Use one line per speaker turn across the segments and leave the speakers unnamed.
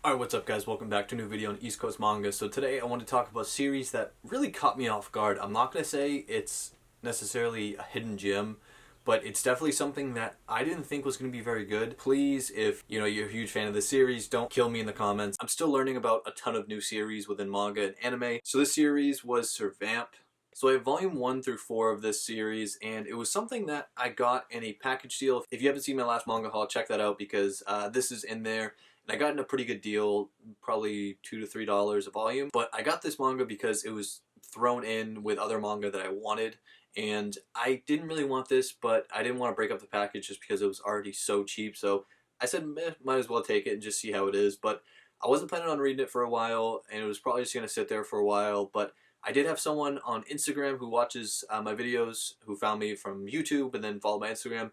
Alright, what's up guys? Welcome back to a new video on East Coast Manga. So today I want to talk about a series that really caught me off guard. I'm not going to say it's necessarily a hidden gem, but it's definitely something that I didn't think was going to be very good. Please, if you're a huge fan of the series, don't kill me in the comments. I'm still learning about a ton of new series within manga and anime. So this series was Servamp. So I have volume 1 through 4 of this series, and it was something that I got in a package deal. If you haven't seen my last manga haul, check that out because this is in there. And I got in a pretty good deal, probably $2 to $3 a volume. But I got this manga because it was thrown in with other manga that I wanted. And I didn't really want this, but I didn't want to break up the package just because it was already so cheap. So I said, might as well take it and just see how it is. But I wasn't planning on reading it for a while, and it was probably just going to sit there for a while. But I did have someone on Instagram who watches my videos, who found me from YouTube and then followed my Instagram.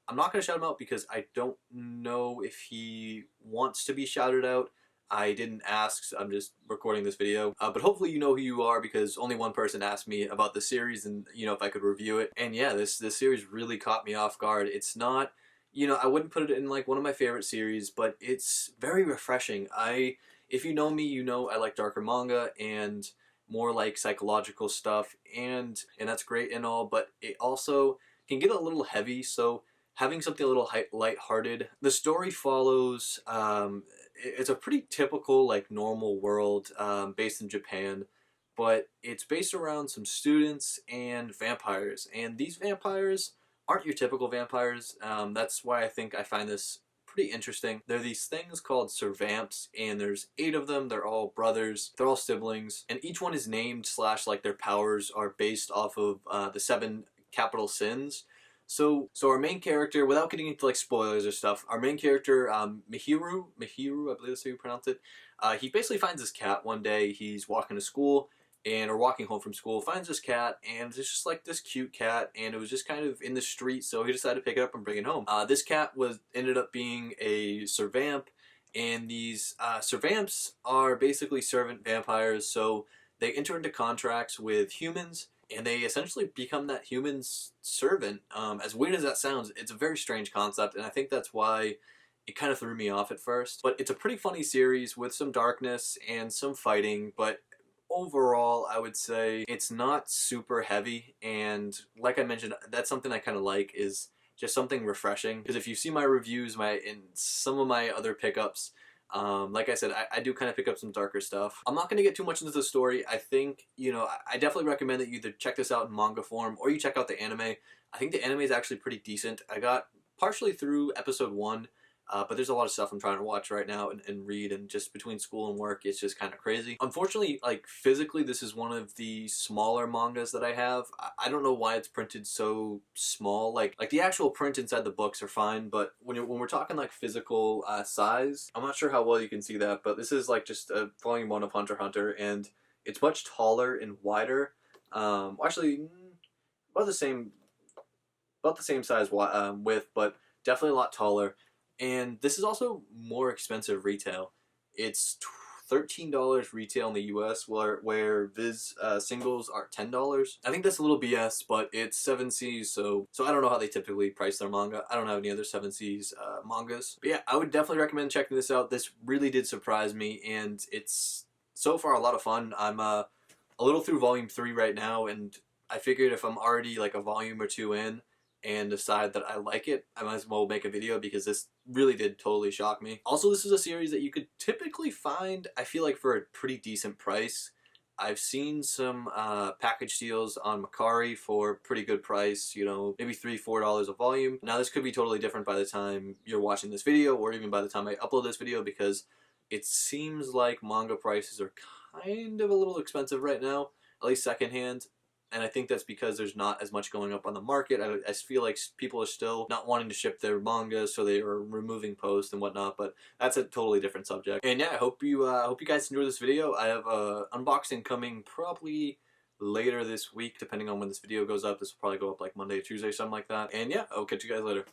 I'm not going to shout him out because I don't know if he wants to be shouted out. I didn't ask, so I'm just recording this video. But hopefully you know who you are because only one person asked me about the series and, if I could review it. And yeah, this series really caught me off guard. It's not, I wouldn't put it in like one of my favorite series, but it's very refreshing. If you know me, you know I like darker manga and more like psychological stuff, and that's great and all, but it also can get a little heavy, so having something a little lighthearted. The story follows, it's a pretty typical, like, normal world based in Japan, but it's based around some students and vampires. And these vampires aren't your typical vampires. That's why I find this pretty interesting. There are these things called servamps, and there's 8 of them. They're all brothers. They're all siblings. And each one is named / like their powers are based off of the 7 capital sins. So our main character, without getting into like spoilers or stuff, our main character, Mihiru, I believe that's how you pronounce it, he basically finds this cat one day. He's walking to school, or walking home from school, finds this cat, and it's just like this cute cat, and it was just kind of in the street, so he decided to pick it up and bring it home. This cat ended up being a servamp, and these servamps are basically servant vampires, so they enter into contracts with humans, and they essentially become that human's servant. As weird as that sounds, it's a very strange concept, and I think that's why it kind of threw me off at first. But it's a pretty funny series with some darkness and some fighting, but overall, I would say it's not super heavy, and like I mentioned, that's something I kind of like, is just something refreshing. Because if you see my reviews, and some of my other pickups, like I said, I do kind of pick up some darker stuff. I'm not going to get too much into the story. I think, I definitely recommend that you either check this out in manga form or you check out the anime. I think the anime is actually pretty decent. I got partially through episode 1, but there's a lot of stuff I'm trying to watch right now and read, and just between school and work, it's just kind of crazy. Unfortunately, like, physically, this is one of the smaller mangas that I have. I don't know why it's printed so small. Like the actual print inside the books are fine, but when we're talking like physical size, I'm not sure how well you can see that, but this is like just a volume 1 of Hunter x Hunter, and it's much taller and wider. Actually, about the same size width, but definitely a lot taller. And this is also more expensive retail. It's $13 retail in the US, where Viz singles are $10. I think that's a little BS, but it's 7Cs, so I don't know how they typically price their manga. I don't have any other 7Cs mangas. But yeah, I would definitely recommend checking this out. This really did surprise me, and it's so far a lot of fun. I'm a little through volume 3 right now, and I figured if I'm already like a volume or 2 in and decide that I like it, I might as well make a video because this really did totally shock me. Also, this is a series that you could typically find, I feel like, for a pretty decent price. I've seen some package deals on Macari for pretty good price, maybe $3 to $4 a volume. Now this could be totally different by the time you're watching this video, or even by the time I upload this video, because it seems like manga prices are kind of a little expensive right now, at least secondhand. And I think that's because there's not as much going up on the market. I feel like people are still not wanting to ship their manga, so they are removing posts and whatnot. But that's a totally different subject. And yeah, I hope you guys enjoyed this video. I have an unboxing coming probably later this week, depending on when this video goes up. This will probably go up like Monday or Tuesday, something like that. And yeah, I'll catch you guys later.